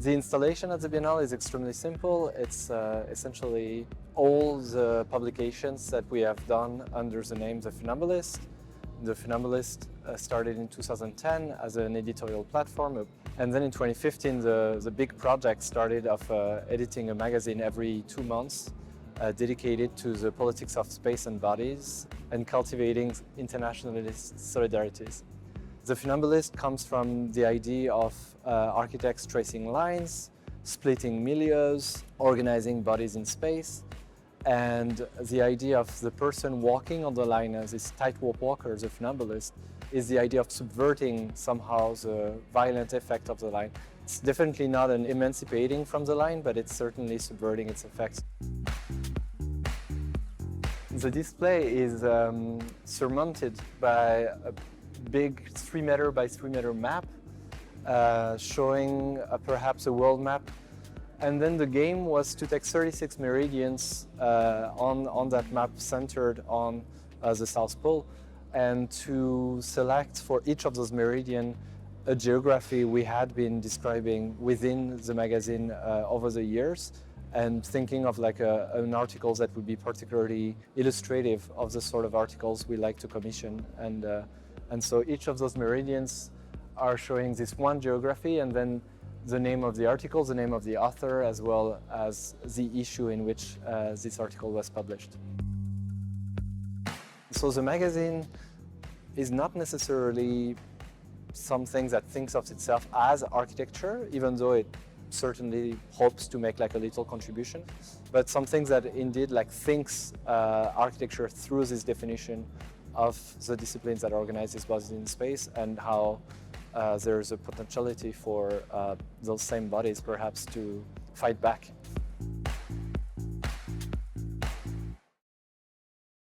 The installation at the Biennale is extremely simple. It's essentially all the publications that we have done under the name The Funambulist. The Funambulist started in 2010 as an editorial platform, and then in 2015 the big project started of editing a magazine every 2 months dedicated to the politics of space and bodies and cultivating internationalist solidarities. The Funambulist comes from the idea of architects tracing lines, splitting milieus, organizing bodies in space, and the idea of the person walking on the line as this tightrope walker, the funambulist, is the idea of subverting somehow the violent effect of the line. It's definitely not an emancipating from the line, but it's certainly subverting its effects. The display is surmounted by a big 3 meter by 3 meter map showing perhaps a world map. And then the game was to take 36 meridians on that map centered on the South Pole and to select for each of those meridians a geography we had been describing within the magazine over the years, and thinking of like an article that would be particularly illustrative of the sort of articles we like to commission. And so each of those meridians are showing this one geography, and then the name of the article, the name of the author, as well as the issue in which this article was published. So the magazine is not necessarily something that thinks of itself as architecture, even though it certainly hopes to make like a little contribution, but something that indeed like thinks architecture through this definition of the disciplines that organize these bodies in space, and how there's a potentiality for those same bodies perhaps to fight back.